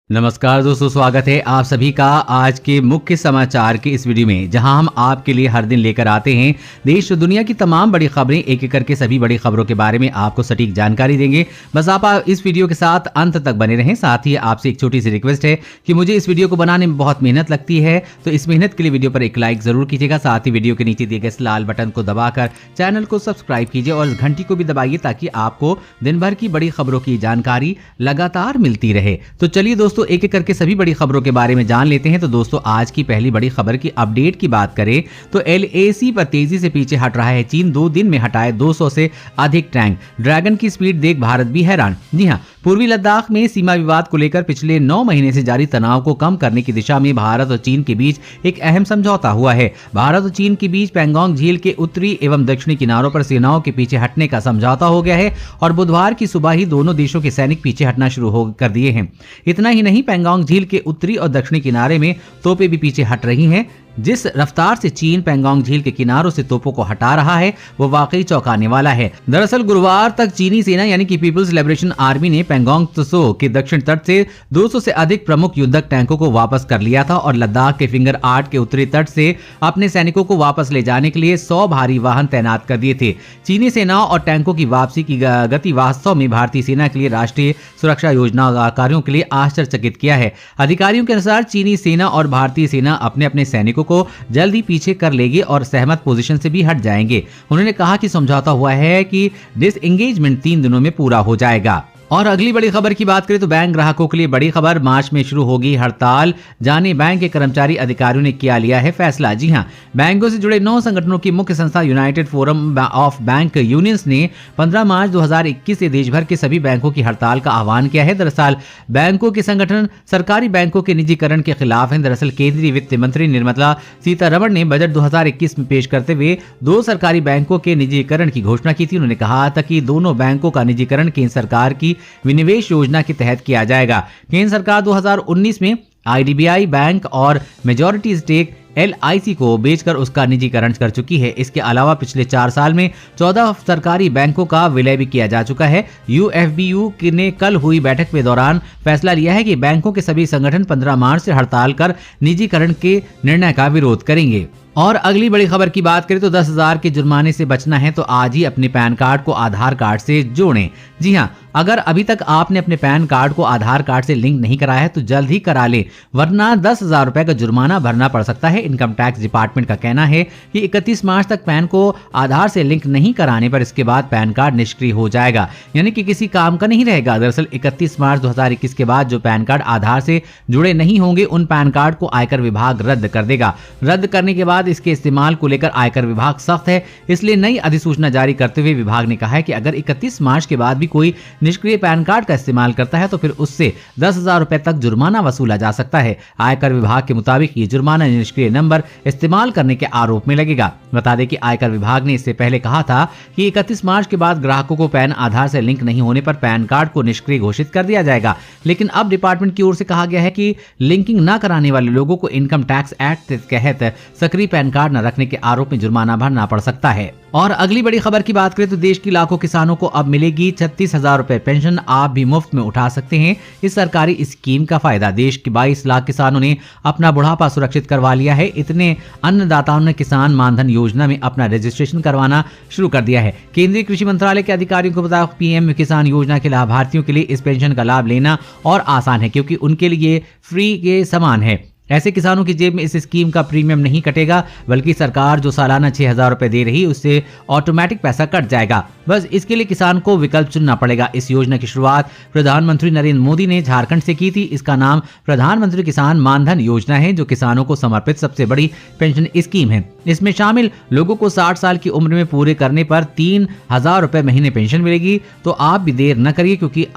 नमस्कार दोस्तों, स्वागत है आप सभी का आज के मुख्य समाचार के इस वीडियो में, जहां हम आपके लिए हर दिन लेकर आते हैं देश और दुनिया की तमाम बड़ी खबरें। एक एक करके सभी बड़ी खबरों के बारे में आपको सटीक जानकारी देंगे। बस आप इस वीडियो के साथ अंत तक बने रहें। साथ ही आपसे एक छोटी सी रिक्वेस्ट है कि मुझे इस वीडियो को बनाने में बहुत मेहनत लगती है, तो इस मेहनत के लिए वीडियो पर एक लाइक जरूर कीजिएगा। साथ ही वीडियो के नीचे दिए गए इस लाल बटन को दबाकर चैनल को सब्सक्राइब कीजिए और इस घंटी को भी दबाइए ताकि आपको दिन भर की बड़ी खबरों की जानकारी लगातार मिलती रहे। तो चलिए दोस्तों, एक एक करके सभी बड़ी खबरों के बारे में जान लेते हैं। तो दोस्तों, आज की पहली बड़ी खबर की अपडेट की बात करें तो LAC पर तेजी से पीछे हट रहा है चीन। 2 दिन में हटाए 200 से अधिक टैंक। ड्रैगन की स्पीड देख भारत भी हैरान। जी हां, पूर्वी लद्दाख में सीमा विवाद को लेकर पिछले 9 महीने से जारी तनाव को कम करने की दिशा में भारत और चीन के बीच एक अहम समझौता हुआ है। भारत और चीन के बीच पैंगोंग झील के उत्तरी एवं दक्षिणी किनारों पर सेनाओं के पीछे हटने का समझौता हो गया है और बुधवार की सुबह ही दोनों देशों के सैनिक पीछे हटना शुरू कर दिए हैं। इतना ही नहीं, पैंगोंग झील के उत्तरी और दक्षिणी किनारे में तोपें भी पीछे हट रही हैं। जिस रफ्तार से चीन पैंगोंग झील के किनारों से तोपों को हटा रहा है वो वाकई चौंकाने वाला है। दरअसल गुरुवार तक चीनी सेना यानी कि पीपल्स लिबरेशन आर्मी ने पैंगोंग त्सो के दक्षिण तट से 200 से अधिक प्रमुख युद्धक टैंकों को वापस कर लिया था और लद्दाख के फिंगर 8 के उत्तरी तट से अपने सैनिकों को वापस ले जाने के लिए 100 भारी वाहन तैनात कर दिए थे। चीनी सेना और टैंकों की वापसी की गति वास्तव में भारतीय सेना के लिए राष्ट्रीय सुरक्षा योजना कार्यों के लिए आश्चर्यचकित किया है। अधिकारियों के अनुसार चीनी सेना और भारतीय सेना अपने अपने सैनिकों को जल्द ही पीछे कर लेगी और सहमत पोजीशन से भी हट जाएंगे। उन्होंने कहा कि समझौता हुआ है कि डिसएंगेजमेंट 3 दिनों में पूरा हो जाएगा। और अगली बड़ी खबर की बात करें तो बैंक ग्राहकों के लिए बड़ी खबर। मार्च में शुरू होगी हड़ताल, जाने बैंक के कर्मचारी अधिकारियों ने किया लिया है फैसला। जी हां, बैंकों से जुड़े 9 संगठनों की मुख्य संस्था United forum of bank unions ने 15 मार्च 2021 से देश भर के सभी बैंकों की हड़ताल का आह्वान किया है। दरअसल बैंकों के संगठन सरकारी बैंकों के निजीकरण के खिलाफ हैं। दरअसल केंद्रीय वित्त मंत्री निर्मला सीतारमण ने बजट 2021 में पेश करते हुए 2 सरकारी बैंकों के निजीकरण की घोषणा की थी। उन्होंने कहा था कि दोनों बैंकों का निजीकरण केंद्र सरकार की विनिवेश योजना के तहत किया जाएगा। केंद्र सरकार 2019 में IDBI बैंक और मेजॉरिटी स्टेक LIC को बेचकर उसका निजीकरण कर चुकी है। इसके अलावा पिछले 4 साल में 14 सरकारी बैंकों का विलय भी किया जा चुका है। UFBU ने कल हुई बैठक के दौरान फैसला लिया है कि बैंकों के सभी संगठन 15 मार्च से हड़ताल कर निजीकरण के निर्णय का विरोध करेंगे। और अगली बड़ी खबर की बात करें तो 10,000 के जुर्माने से बचना है तो आज ही अपने पैन कार्ड को आधार कार्ड से जोड़ें। जी हां, अगर अभी तक आपने अपने पैन कार्ड को आधार कार्ड से लिंक नहीं कराया है तो जल्द ही करा लें, वरना 10,000 रुपए का जुर्माना भरना पड़ सकता है। इनकम टैक्स डिपार्टमेंट का कहना है कि 31 मार्च तक पैन को आधार से लिंक नहीं कराने पर इसके बाद पैन कार्ड निष्क्रिय हो जाएगा, यानी कि किसी काम का नहीं रहेगा। दरअसल 31 मार्च 2021 के बाद जो पैन कार्ड आधार से जुड़े नहीं होंगे उन पैन कार्ड को आयकर विभाग रद्द कर देगा। रद्द करने के बाद इसके इस्तेमाल को लेकर आयकर विभाग सख्त है, इसलिए नई अधिसूचना जारी करते हुए विभाग ने कहा है कि अगर 31 मार्च के बाद भी कोई निष्क्रिय पैन कार्ड का इस्तेमाल करता है तो फिर उससे 10,000 रुपए तक जुर्माना वसूला जा सकता है। आयकर विभाग के मुताबिक ये जुर्माना निष्क्रिय नंबर इस्तेमाल करने के आरोप में लगेगा। बता दें कि आयकर विभाग ने इससे पहले कहा था कि 31 मार्च के बाद ग्राहकों को पैन आधार से लिंक नहीं होने पर पैन कार्ड को निष्क्रिय घोषित कर दिया जाएगा, लेकिन अब डिपार्टमेंट की ओर से कहा गया है कि लिंकिंग न कराने वाले लोगों को इनकम टैक्स एक्ट के तहत सक्रिय पैन कार्ड न रखने के आरोप में जुर्माना भरना पड़ सकता है। और अगली बड़ी खबर की बात करें तो देश की लाखों किसानों को अब मिलेगी 36,000 रुपए पेंशन। आप भी मुफ्त में उठा सकते हैं इस सरकारी स्कीम का फायदा। देश के 22 लाख किसानों ने अपना बुढ़ापा सुरक्षित करवा लिया है। इतने अन्नदाताओं ने किसान मानधन योजना में अपना रजिस्ट्रेशन करवाना शुरू कर दिया है। केंद्रीय कृषि मंत्रालय के अधिकारियों को बताया PM किसान योजना के लाभार्थियों के लिए इस पेंशन का लाभ लेना और आसान है, क्योंकि उनके लिए फ्री के समान है। ऐसे किसानों की जेब में इस स्कीम का प्रीमियम नहीं कटेगा, बल्कि सरकार जो सालाना 6,000 रुपए दे रही है उससे ऑटोमेटिक पैसा कट जाएगा। बस इसके लिए किसान को विकल्प चुनना पड़ेगा। इस योजना की शुरुआत प्रधानमंत्री नरेंद्र मोदी ने झारखंड से की थी। इसका नाम प्रधानमंत्री किसान मानधन योजना है, जो किसानों को समर्पित सबसे बड़ी पेंशन स्कीम है। इसमें शामिल लोगों को 60 साल की उम्र में पूरे करने पर 3,000 रुपए महीने पेंशन मिलेगी। तो आप भी देर न करिए, क्योंकि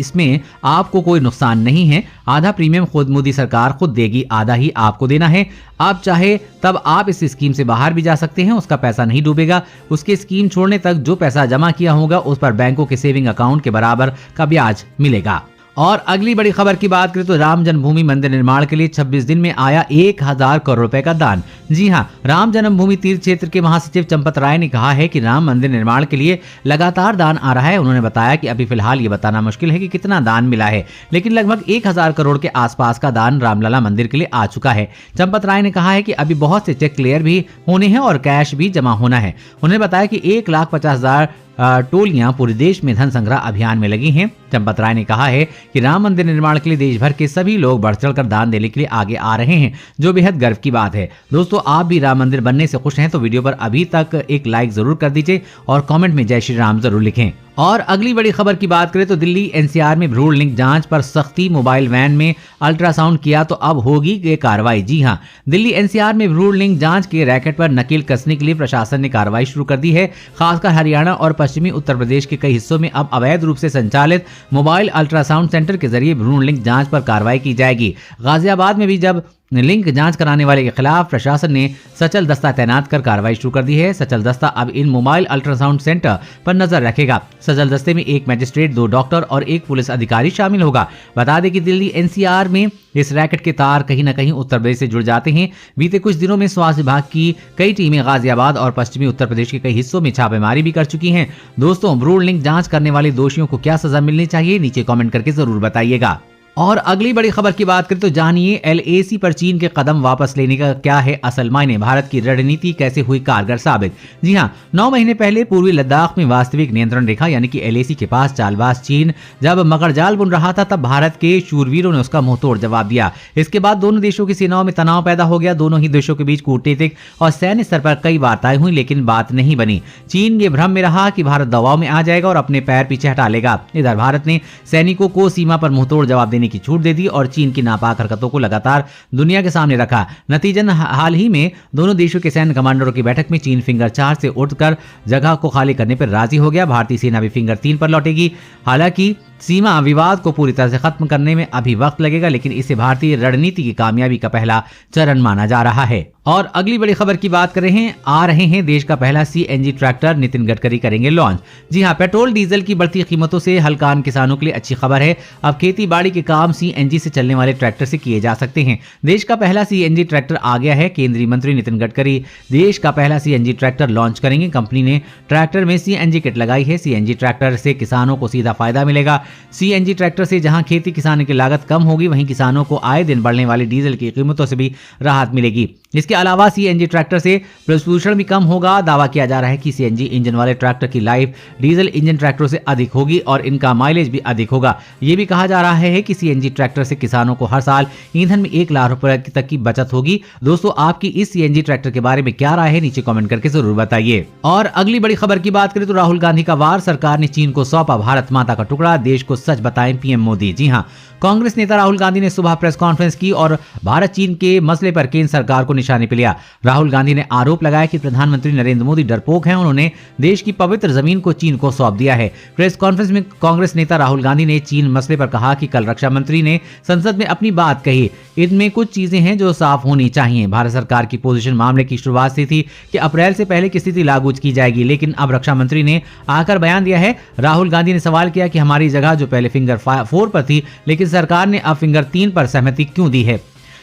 इसमें आपको कोई नुकसान नहीं है। आधा प्रीमियम खुद मोदी सरकार खुद देगी, आधा ही आपको देना है। आप चाहे तब आप इस स्कीम से बाहर भी जा सकते हैं, उसका पैसा नहीं डूबेगा। उसके स्कीम छोड़ने तक जो पैसा जमा किया होगा उस पर बैंकों के सेविंग अकाउंट के बराबर का ब्याज मिलेगा। और अगली बड़ी खबर की बात करें तो राम जन्मभूमि मंदिर निर्माण के लिए 26 दिन में आया 1000 करोड़ रुपए का दान। जी हां, राम जन्मभूमि तीर्थ क्षेत्र के महासचिव चंपत राय ने कहा है कि राम मंदिर निर्माण के लिए लगातार दान आ रहा है। उन्होंने बताया कि अभी फिलहाल ये बताना मुश्किल है कि कितना दान मिला है, लेकिन लगभग 1000 करोड़ के आसपास का दान रामलला मंदिर के लिए आ चुका है। चंपत राय ने कहा है कि अभी बहुत से चेक क्लियर भी होने हैं और कैश भी जमा होना है। उन्होंने बताया कि 1,50,000 टोलियां पूरे देश में धन संग्रह अभियान में लगी हैं। चंपत राय ने कहा है कि राम मंदिर निर्माण के लिए देश भर के सभी लोग बढ़ चढ़कर दान देने के लिए आगे आ रहे हैं, जो बेहद गर्व की बात है। दोस्तों, आप भी राम मंदिर बनने से खुश हैं तो वीडियो पर अभी तक एक लाइक जरूर कर दीजिए और कमेंट में जय श्री राम जरूर लिखें। और अगली बड़ी खबर की बात करें तो दिल्ली एनसीआर में भ्रूण लिंग जांच पर सख्ती, मोबाइल वैन में अल्ट्रासाउंड किया तो अब होगी ये कार्रवाई। जी हां, दिल्ली एनसीआर में भ्रूण लिंग जांच के रैकेट पर नकेल कसने के लिए प्रशासन ने कार्रवाई शुरू कर दी है। खासकर हरियाणा और पश्चिमी उत्तर प्रदेश के कई हिस्सों में अब अवैध रूप से संचालित मोबाइल अल्ट्रासाउंड सेंटर के जरिए भ्रूण लिंग जांच पर कार्रवाई की जाएगी। गाजियाबाद में भी जब लिंक जांच कराने वाले के खिलाफ प्रशासन ने सचल दस्ता तैनात कर कार्रवाई शुरू कर दी है। सचल दस्ता अब इन मोबाइल अल्ट्रासाउंड सेंटर पर नजर रखेगा। सचल दस्ते में 1 मैजिस्ट्रेट, 2 डॉक्टर और 1 पुलिस अधिकारी शामिल होगा। बता दें कि दिल्ली एनसीआर में इस रैकेट के तार कहीं न कहीं उत्तर प्रदेश से जुड़ जाते हैं। बीते कुछ दिनों में स्वास्थ्य विभाग की कई टीमें गाजियाबाद और पश्चिमी उत्तर प्रदेश के कई हिस्सों में छापेमारी भी कर चुकी हैं। दोस्तों, भ्रूण लिंग जांच करने वाले दोषियों को क्या सजा मिलनी चाहिए, नीचे कमेंट करके जरूर बताइएगा। और अगली बड़ी खबर की बात करें तो जानिए एलएसी पर चीन के कदम वापस लेने का क्या है असल मायने, भारत की रणनीति कैसे हुई कारगर साबित। जी हां, 9 महीने पहले पूर्वी लद्दाख में वास्तविक नियंत्रण रेखा यानी कि एलएसी के पास चालबाज चीन जब मकड़जाल बुन रहा था, तब भारत के शूरवीरों ने उसका मुंहतोड़ जवाब दिया। इसके बाद दोनों देशों की सेनाओं में तनाव पैदा हो गया। दोनों ही देशों के बीच कूटनीतिक और सैन्य स्तर पर कई वार्ताएं हुई, लेकिन बात नहीं बनी। चीन ये भ्रम में रहा कि भारत दबाव में आ जाएगा और अपने पैर पीछे हटा लेगा। इधर भारत ने सैनिकों को सीमा पर मुंहतोड़ जवाब देने की छूट दे दी और चीन की नापाक हरकतों को लगातार दुनिया के सामने रखा। नतीजन हाल ही में दोनों देशों के सैन्य कमांडरों की बैठक में चीन फिंगर 4 से उठकर जगह को खाली करने पर राजी हो गया। भारतीय सेना भी फिंगर 3 पर लौटेगी। हालांकि सीमा विवाद को पूरी तरह से खत्म करने में अभी वक्त लगेगा, लेकिन इसे भारतीय रणनीति की कामयाबी का पहला चरण माना जा रहा है। और अगली बड़ी खबर की बात कर रहे हैं देश का पहला सीएनजी ट्रैक्टर नितिन गडकरी करेंगे लॉन्च। जी हां, पेट्रोल डीजल की बढ़ती कीमतों से हल्कान किसानों के लिए अच्छी खबर है। अब खेती बाड़ी के काम सीएनजी से चलने वाले ट्रैक्टर से किए जा सकते हैं। देश का पहला सीएनजी ट्रैक्टर आ गया है। केंद्रीय मंत्री नितिन गडकरी देश का पहला सीएनजी ट्रैक्टर लॉन्च करेंगे। कंपनी ने ट्रैक्टर में सीएनजी किट लगाई है। सीएनजी ट्रैक्टर से किसानों को सीधा फायदा मिलेगा। सीएनजी ट्रैक्टर से जहां खेती किसानी की लागत कम होगी, वहीं किसानों को आए दिन बढ़ने वाली डीजल की कीमतों से भी राहत मिलेगी। इसके अलावा सीएनजी ट्रैक्टर से प्रदूषण भी कम होगा। दावा किया जा रहा है कि सीएनजी इंजन वाले ट्रैक्टर की लाइफ डीजल इंजन ट्रैक्टरों से अधिक होगी और इनका माइलेज भी अधिक होगा। यह भी कहा जा रहा है कि सीएनजी ट्रैक्टर से किसानों को हर साल ईंधन में 1 लाख रुपए तक की बचत होगी। दोस्तों, आपकी इस सीएनजी ट्रैक्टर के बारे में क्या राय है, नीचे कमेंट करके जरूर बताइए। और अगली बड़ी खबर की बात करें तो राहुल गांधी का वार, सरकार ने चीन को सौंपा भारत माता का टुकड़ा, देश को सच बताएं पीएम मोदी। जी हां, कांग्रेस नेता राहुल गांधी ने सुबह प्रेस कॉन्फ्रेंस की और भारत चीन के मसले पर केंद्र सरकार को निशाने पर लिया। राहुल गांधी ने आरोप लगाया कि प्रधानमंत्री नरेंद्र मोदी डरपोक हैं। उन्होंने देश की पवित्र जमीन को चीन को सौंप दिया है। प्रेस कॉन्फ्रेंस में कांग्रेस नेता राहुल गांधी ने चीन मसले पर कहा कि कल रक्षा मंत्री ने संसद में अपनी बात कही। इनमें कुछ चीजें हैं जो साफ होनी चाहिए। भारत सरकार की पोजीशन मामले की शुरुआत से थी कि अप्रैल से पहले की स्थिति लागू की जाएगी, लेकिन अब रक्षा मंत्री ने आकर बयान दिया है। राहुल गांधी ने सवाल किया कि हमारी जगह जो पहले फिंगर 4 पर थी, लेकिन सरकार ने अब फिंगर 3 पर सहमति क्यों दी है।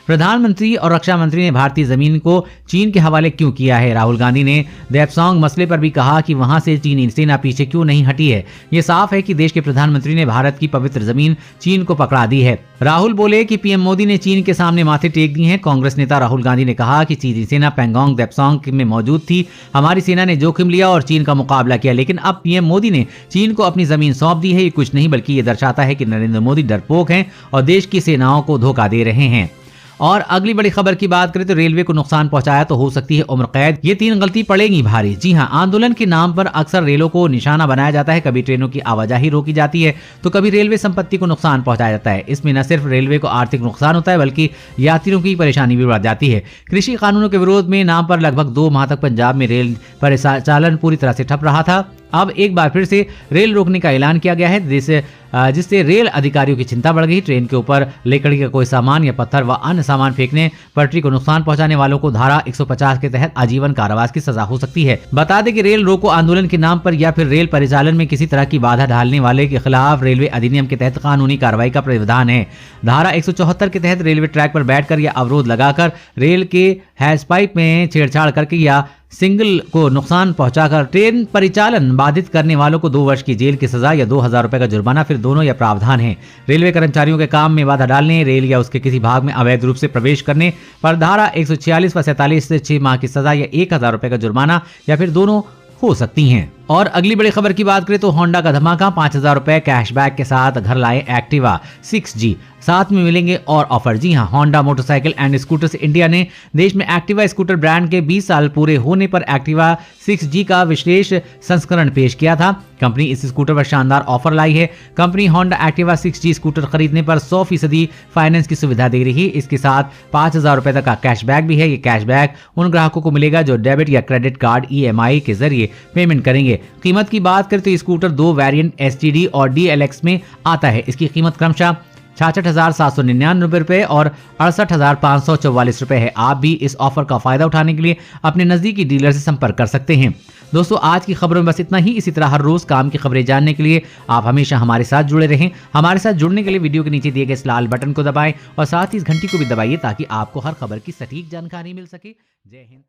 प्रधानमंत्री और रक्षा मंत्री ने भारतीय जमीन को चीन के हवाले क्यों किया है। राहुल गांधी ने देपसोंग मसले पर भी कहा कि वहां से चीनी सेना पीछे क्यों नहीं हटी है। ये साफ है कि देश के प्रधानमंत्री ने भारत की पवित्र जमीन चीन को पकड़ा दी है। राहुल बोले कि पीएम मोदी ने चीन के सामने माथे टेक दिए हैं। कांग्रेस नेता राहुल गांधी ने कहा कि चीनी सेना पैंगोंग देपसोंग में मौजूद थी। हमारी सेना ने जोखिम लिया और चीन का मुकाबला किया, लेकिन अब पीएम मोदी ने चीन को अपनी जमीन सौंप दी है। ये कुछ नहीं बल्कि ये दर्शाता है कि नरेंद्र मोदी डरपोक हैं और देश की सेनाओं को धोखा दे रहे हैं। और अगली बड़ी खबर की बात करें तो रेलवे को नुकसान पहुंचाया तो हो सकती है उम्र कैद, ये 3 गलती पड़ेगी भारी। जी हां, आंदोलन के नाम पर अक्सर रेलों को निशाना बनाया जाता है। कभी ट्रेनों की आवाजाही रोकी जाती है तो कभी रेलवे संपत्ति को नुकसान पहुंचाया जाता है। इसमें न सिर्फ रेलवे को आर्थिक नुकसान होता है बल्कि यात्रियों की परेशानी भी बढ़ जाती है। कृषि कानूनों के विरोध में नाम पर लगभग 2 माह तक पंजाब में रेल परिचालन पूरी तरह से ठप रहा था। अब एक बार फिर से रेल रोकने का ऐलान किया गया है, जिससे रेल अधिकारियों की चिंता बढ़ गई। ट्रेन के ऊपर लकड़ी का कोई सामान या पत्थर व अन्य सामान फेंकने, पटरी को नुकसान पहुंचाने वालों को धारा 150 के तहत आजीवन कारावास की सजा हो सकती है। बता दें कि रेल रोको आंदोलन के नाम पर या फिर रेल परिचालन में किसी तरह की बाधा डालने वाले के खिलाफ रेलवे अधिनियम के तहत कानूनी कार्रवाई का प्रावधान है। धारा 174 के तहत रेलवे ट्रैक पर बैठकर या अवरोध लगाकर, रेल के हैज पाइप में छेड़छाड़ करके या सिग्नल को नुकसान पहुंचाकर ट्रेन परिचालन बाधित करने वालों को 2 वर्ष की जेल की सजा या 2000 रुपए का जुर्माना, फिर दोनों या प्रावधान है। रेलवे कर्मचारियों के काम में बाधा डालने, रेल या उसके किसी भाग में अवैध रूप से प्रवेश करने पर धारा 146 व 47 से 6 माह की सजा या 1000 रुपए का जुर्माना या फिर दोनों हो सकती हैं। और अगली बड़ी खबर की बात करें तो होंडा का धमाका, 5000 रुपए कैशबैक के साथ घर लाए एक्टिवा 6G, साथ में मिलेंगे और ऑफर। जी हां, Honda motorcycle and scooters India ने देश में एक्टिवा स्कूटर ब्रांड के 20 साल पूरे होने पर एक्टिवा 6G का विशेष संस्करण पेश किया था। कंपनी इस स्कूटर पर शानदार ऑफर लाई है। Company Honda Activa 6G scooter खरीदने पर 100% फाइनेंस की सुविधा दे रही है। इसके साथ 5000 रुपए तक का कैशबैक भी है। ये कैशबैक उन ग्राहकों को मिलेगा जो डेबिट या क्रेडिट कार्ड EMI के जरिए पेमेंट करेंगे। कीमत की बात करें तो स्कूटर 2 वेरिएंट STD और DLX में आता है। इसकी कीमत क्रमशः 66,799 रुपए और 68,544 रुपए है। आप भी इस ऑफर का फायदा उठाने के लिए अपने नजदीकी डीलर से संपर्क कर सकते हैं। दोस्तों, आज की खबरों में बस इतना ही। इसी तरह हर रोज काम की खबरें जानने के लिए आप हमेशा हमारे साथ जुड़े रहें। हमारे साथ जुड़ने के लिए वीडियो के नीचे दिए गए इस लाल बटन को दबाएं और साथ ही इस घंटी को भी दबाइए ताकि आपको हर खबर की सटीक जानकारी मिल सके। जय हिंद।